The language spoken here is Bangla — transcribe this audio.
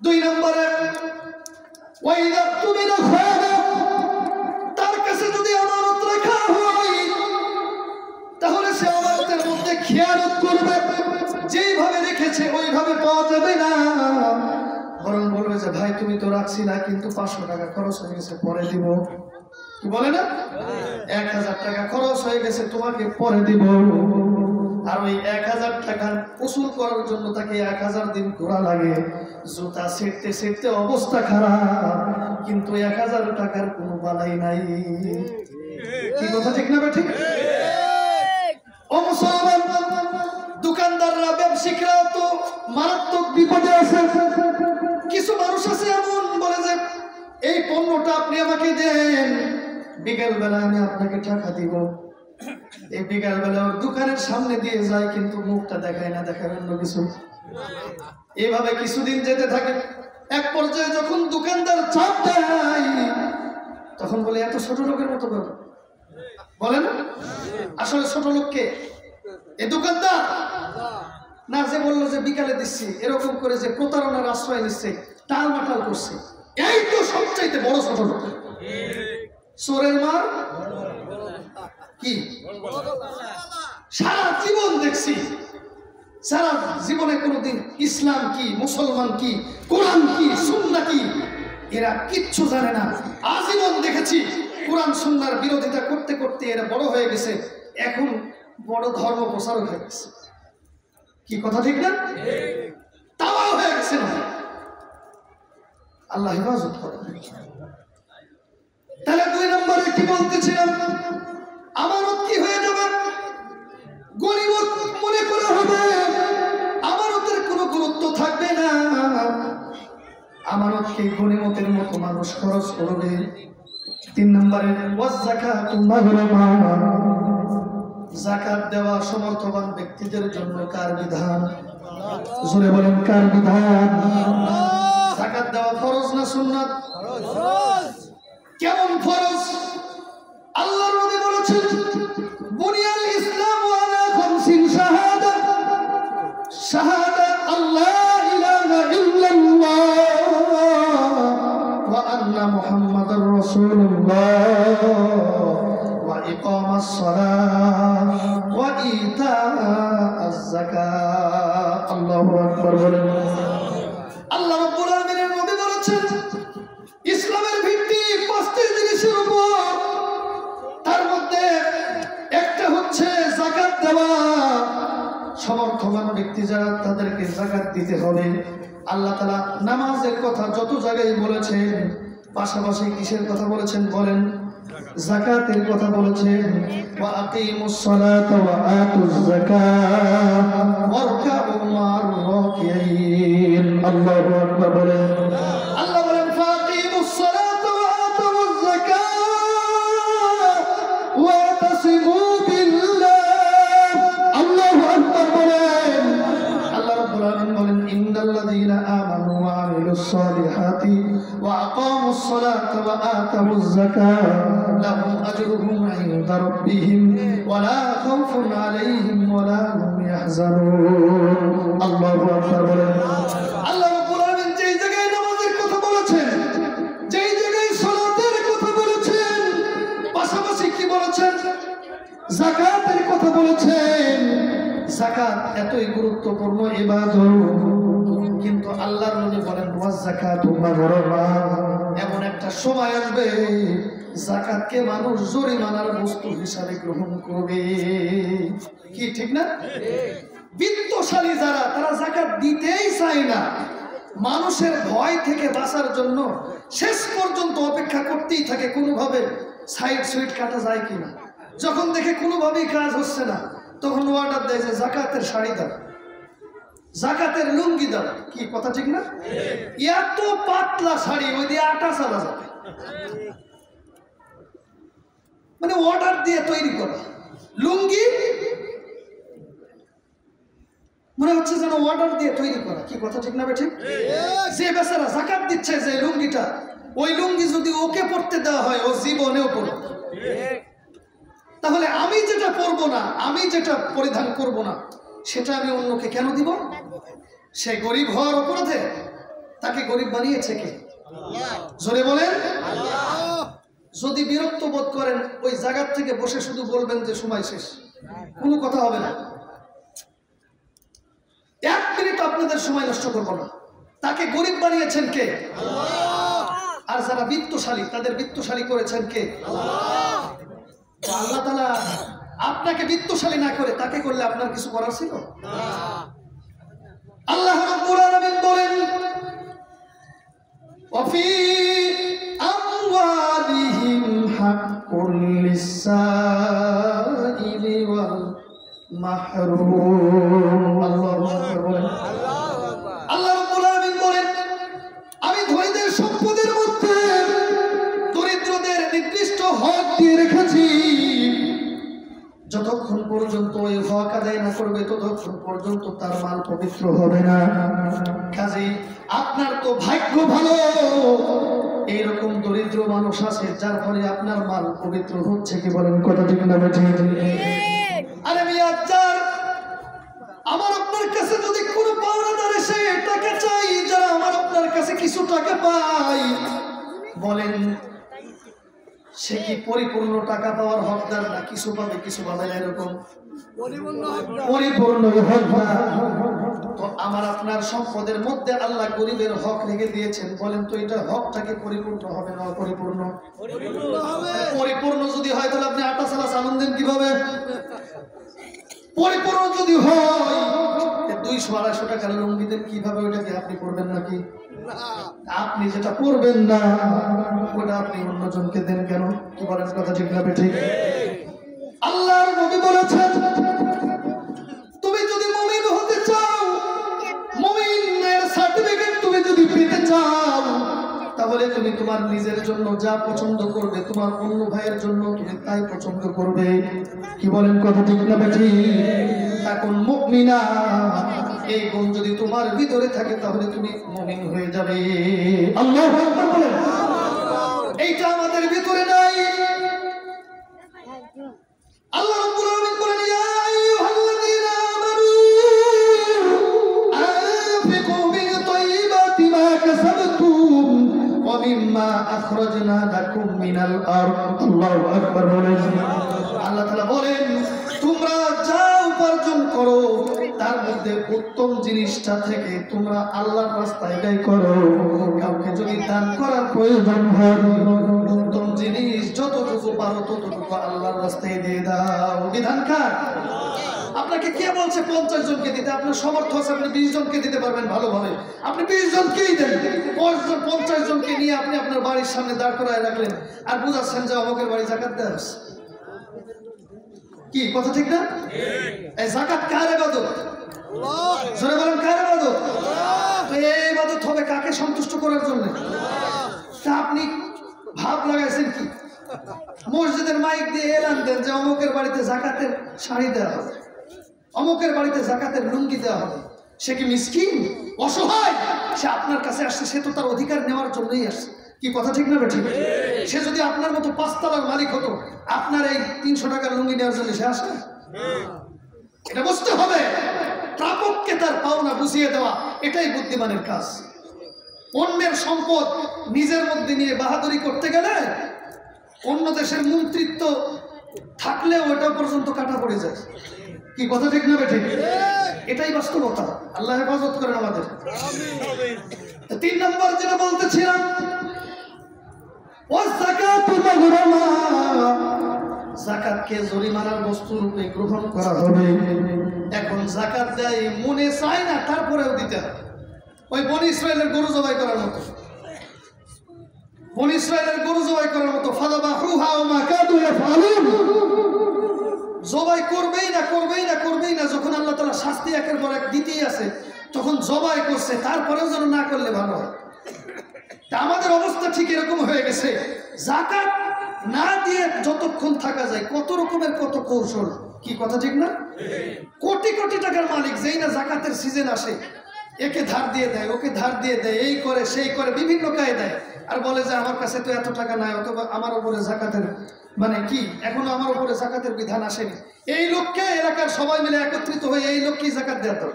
দুই নম্বরে ওয়াইদা তুমিনা খানা, তার কাছে যদি আমানত রাখা হয় তাহলে সে আমানতের মধ্যে খেয়ানত করবে, যেইভাবে রেখেছে ওইভাবে পাওয়া যাবে না, বরং বলবে যে ভাই তুমি তো রাখছি না, কিন্তু 500 টাকা খরচ হয়ে গেছে পরে দিব। কি বলে না, 1000 টাকা খরচ হয়ে গেছে তোমাকে পরে দিব। আর ওই 1000 টাকা উসুল করার জন্য তাকে 1000 দিন ঘোরা লাগে, জুতা ছিঁড়তে ছিঁড়তে অবস্থা খারাপ, কিন্তু 1000 টাকার কোনো বালাই নাই। কি কথা ঠিক না ঠিক? ও মুসলমান, দোকানদাররা ব্যবসায়ীরাও তো মারাত্মক বিপদে আছে। কিছু মানুষ আছে এমন বলে যে এই পণ্যটা আপনি আমাকে দেন, বিকেল বেলা আমি আপনাকে টাকা দিব। এই বিকেল বেলা ওর দোকানের সামনে দিয়ে যায়, কিন্তু মুখটা দেখায় না, দেখায় অন্য কিছু। এইভাবে কিছুদিন যেতে থাকে। এক পর্যায়ে যখন দোকানদার চাপ দেয় তখন বলে এত ছোট লোকের মতো বলে না। আসলে ছোট লোককে এই দোকানদার না, যে বললো যে বিকালে দিচ্ছি, এরকম করে যে প্রতারণার আশ্রয় নিচ্ছে, টাল মাটাল করছে, এই তো সবচাইতে বড় ছোট লোক। চোরের মার কি সারা জীবন দেখছি, সারা জীবনে কোনোদিন ইসলাম কি, মুসলমান কি, কোরআন কি, সুন্নাহ কি এরা কিচ্ছু জানে না। আজীবন দেখেছি কোরআন সুন্নাহর বিরোধিতা করতে করতে এরা বড় হয়ে গেছে, এখন বড় ধর্ম প্রচারক হয়ে গেছে। কি কথা ঠিক না? তাও হয়ে গেছে না। আল্লাহ হেফাজত করে। তাহলে 2 নম্বরে কি বলতেছিলাম, আমানত কি হয়ে যাবে, গনিমত মনে করা হবে, আমানতের কোনো গুরুত্ব থাকবে না। আমানতকে গনিমতের মতো মানুষ খরচ করবে। 3 নম্বরে ওয়াজ যাকাতু মাগরামা, যাকাত দেওয়া সমর্থবান ব্যক্তিদের জন্য কার বিধান? জোরে বলেন কার বিধান? যাকাত দেওয়া ফরজ না সুন্নাত? কেমন ফরজ? আল্লাহর নবী বলেছেন বুনিয়াল ইসলামু আলা 5 শাহাদা, শাহাদা আল্লাহ ইলাহা ইল্লাল্লাহ ওয়া আন্না মুহাম্মাদুর রাসূলুল্লাহ ওয়া ইকামাস সালাহ ওয়া ইতাআজ যাকাত। আল্লাহু আকবার বলেন। আল্লাহ রাব্বুল আলামিনের নবী বলেছেন ইসলামের ভিত্তি 5টি জিনিসের উপর, তার মধ্যে একটা হচ্ছে যাকাত দেওয়া। সমর্থবান ব্যক্তি যারা তাদেরকে যাকাত দিতে হবে। আল্লাহ তাআলা নামাজের কথা যত জায়গায় বলেছেন, পাশাপাশি কিসের কথা বলেছেন বলেন? যাকাতের কথা বলেছেন। ওয়া আকিমুস সালাতা ওয়া আতুজ যাকাত ওয়ারকাউ মা'আর রাকিঈন। আল্লাহু আকবার বলেন। আল্লাহ বলেন ফাকিমুস সালাতা ওয়া আতুজ যাকাত ওয়া তাসিমু বিল্লাহ। আল্লাহু আকবার বলেন। আল্লাহ রাব্বুল আলামিন বলেন ইন্নাল্লাযীনা আমানু ওয়া আমিলুস সালিহাতি ওয়া আকামুস সালাতা ওয়া আতাউজ যাকাত লাহুম আজরুহুম ইনদা রাব্বিহিম ওয়া লা খাউফুন আলাইহিম ওয়া লা হুম ইয়াহজানুন। আল্লাহু আকবার বলেন। আল্লাহ রাব্বুল আলামিন যেই জায়গায় নামাজের কথা বলেছেন, যেই জায়গায় সালাতের কথা বলেছেন, পাশাপাশি কি বলেছেন? যাকাতের কথা বলেছেন। যাকাত এতই গুরুত্বপূর্ণ ইবাদত, কিন্তু আল্লাহর নবী বলেন ওয়াজ যাকাতু মাগরামা, এমন একটা সময় আসবে যাকাতকে মানুষ জরিমানার বস্তু হিসাবে গ্রহণ করবে। কি ঠিক না? বিত্তশালী যারা, তারা যাকাত দিতেই চায় না। মানুষের ভয় থেকে বাঁচার জন্য শেষ পর্যন্ত অপেক্ষা করতেই থাকে কোনোভাবে সাইড সুইট কাটা যায় কিনা। যখন দেখে কোনোভাবেই কাজ হচ্ছে না, তখন অর্ডার দেয় যে যাকাতের শাড়ি দাও, যাকাতের লুঙ্গি দাও। কি কথা ঠিক না? এত পাতলা শাড়ি, ওই দিয়ে আটা চালা যাবে, মানে অর্ডার দিয়ে তৈরি করা লুঙ্গি, মনে হচ্ছে যেন অর্ডার দিয়ে তৈরি করা। কি কথা ঠিক না ঠিক? যে বেচারা যাকাত দিচ্ছে যে লুঙ্গিটা, ওই লুঙ্গি যদি ওকে পড়তে দেওয়া হয় ও জীবনেও পড়বে। তাহলে আমি যেটা পরবো না, আমি যেটা পরিধান করব না, সেটা আমি অন্যকে কেন দিব? সে গরিব হওয়ার অপরাধে, তাকে গরিব বানিয়েছে কে? জোরে বলেন। যদি বিরক্ত বোধ করেন ওই জায়গা থেকে বসে শুধু বলবেন যে সময় শেষ, কোনো কথা হবে না। 1 মিনিট আপনাদের সময় নষ্ট করবো না। তাকে গরিব বানিয়েছেন কে? আর যারা বিত্তশালী তাদের বিত্তশালী করেছেন কে? আল্লাহ তাআলা আপনাকে বিত্তশালী না করে তাকে করলে আপনার কিছু করার ছিল? আল্লাহ রাব্বুল আলামিন বলেন, ওয়াফি আমওয়ালিহিম হাক্কুল লিসাইলি ওয়াল মাহরুম। আল্লাহু আকবার বলেন। আল্লাহ রাব্বুল আলামিন বলেন, আমি ধনীদের সম্পদের মধ্যে দরিদ্রদের নির্দিষ্ট হক দিয়ে রেখেছি। যতক্ষণ পর্যন্ত ওই হক আদায় না করবে ততক্ষণ পর্যন্ত তার মাল পবিত্র হবে না। কাজেই আপনার তো ভাগ্য ভালো, এইরকম দরিদ্র মানুষ আছে যার ফলে আপনার মাল পবিত্র হচ্ছে। কি বলেন কথা ঠিক না বেঠিক? আরে মিয়া যার আমার আপনার কাছে যদি কোনো পাওনাদার এসে টাকা চাই, যারা আমার আপনার কাছে কিছু টাকা পাই, বলেন সে কি পরিপূর্ণ টাকা পাওয়ার হকদার না কিছু পাবে কিছু পাবে না? এরকম পরিপূর্ণ হকদার। তো আমার আপনার সম্পদের মধ্যে আল্লাহ গরিবের হক রেখে দিয়েছেন, বলেন তো এটা হকটাকে পরিপূর্ণ হবে না অপরিপূর্ণ? পরিপূর্ণ যদি হয় তাহলে আপনি আটা সালা চালন দেন কিভাবে? পরিপূর্ণ যদি হয় 200-250 টাকার লুঙ্গি দেন কিভাবে? ওইটাকে আপনি করবেন নাকি? আপনি যেটা করবেন না ওটা আপনি অন্যজনকে দেন কেন? কি বলেন কথা ঠিক না ঠিক? আল্লাহর নবী বলেছেন, তুমি যদি মুমিন হতে চাও, মুমিনের সার্টিফিকেট তুমি যদি পেতে চাও, তাহলে তুমি তোমার নিজের জন্য যা পছন্দ করবে তোমার অন্য ভাইয়ের জন্য তুমি তাই পছন্দ করবে। কি বলেন কথা ঠিক না ঠিক? এখন মুমিনা এই গুণ যদি তোমার ভিতরে থাকে তাহলে তুমি মুমিন হয়ে যাবে। আল্লাহু আকবার বলেন। এইটা আমাদের ভিতরে নাই। আল্লাহ রাব্বুল আলামিন বলেন, ইয়া আইয়ুহাল্লাযীনা আমানু আনফিকু মিন তাইয়্যিবাতি মা কাসাবতুম ওয়া মিম্মা আখরাজনা লাকুম মিনাল আরদ। আল্লাহু আকবার বলেন। আল্লাহ তাআলা বলেন, তোমরা যা উপার্জন করো তার মধ্যে উত্তম জিনিসটা থেকে তোমরা আল্লাহর রাস্তায় ব্যয় করো। কাউকে যদি দান করার প্রয়োজন হয় উত্তম জিনিস যতটুকু পারো ততটুকু আল্লাহর রাস্তায় দিয়ে দাও। বিধান কার? আপনাকে কে বলছে 50 জনকে দিতে? আপনার সামর্থ্য আছে, আপনি 20 জনকে দিতে পারবেন ভালোভাবে, আপনি 20 জনকেই দেন। 50 জনকে নিয়ে আপনি আপনার বাড়ির সামনে দাঁড় করায় রাখলেন আর বুঝাচ্ছেন যে অমুকের বাড়ি যাকাত দেয়। কি কথা ঠিক না? এই যাকাত কার ইবাদত? জোরে বলেন কার ইবাদত? তো এই ইবাদত হবে কাকে সন্তুষ্ট করার জন্য? তা আপনি ভাব লাগাইছেন কি? মসজিদের মাইক দিয়ে এলান দেন যে অমুকের বাড়িতে যাকাতের শাড়ি দেওয়া হবে, অমুকের বাড়িতে যাকাতের লুঙ্গি দেওয়া হবে। সে কি মিসকিন, অসহায়? সে আপনার কাছে আসছে, সে তো তার অধিকার নেওয়ার জন্যই আসছে। কি কথা ঠিক না ঠিক? সে যদি আপনার মতো 5 তলার মালিক হতো, আপনার এই 300 টাকার লুঙ্গি নেওয়ার জন্য সে আসে? এটা বুঝতে হবে। প্রাপককে তার পাওনা বুঝিয়ে দেওয়া এটাই বুদ্ধিমানের কাজ। অন্যের সম্পদ নিজের মধ্যে নিয়ে বাহাদুরি করতে গেলে অন্য দেশের মন্ত্রিত্ব থাকলে ওটা পর্যন্ত কাটা পড়ে যায়। কি কথা ঠিক না ঠিক? এটাই বাস্তবতা। আল্লাহ হেফাজত করেন আমাদের। 3 নম্বর যেটা বলতেছিলাম, যাকাতকে জরিমানার বস্তু রূপে গ্রহণ করা হবে। এখন যাকাত দেয় মনে চায় না, তারপরেও দিতে হবে। ওই বনি ইসরায়েলের গরু জবাই করার মতো, বনি ইসরায়েলের গরু জবাই করার মতো। ফাযাবাহুহা ওয়া মা কাদু ইয়াফআলুন। জবাই করবেই না, করবেই না, করবেই না। যখন আল্লাহ তাআলা শাস্তি একের পর এক দিতেই আছে তখন জবাই করছে, তারপরেও যেন না করলে ভালো হয়। তা আমাদের অবস্থা ঠিক এরকম হয়ে গেছে। যাকাত না দিয়ে যতক্ষণ থাকা যায় কত রকমের কত কৌশল। কি কথা ঠিক না? কোটি কোটি টাকার মালিক যেই না যাকাতের সিজন আসে একে ধার দিয়ে দেয়, ওকে ধার দিয়ে দেয়, এই করে সেই করে বিভিন্ন কায়দায়, আর বলে যে আমার কাছে তো এত টাকা নাই, অথবা আমার উপরে যাকাতের মানে কি এখনো আমার উপরে যাকাতের বিধান আসেনি। এই লোককে এলাকার সবাই মিলে একত্রিত হয়ে এই লোককেই যাকাত দেওয়া।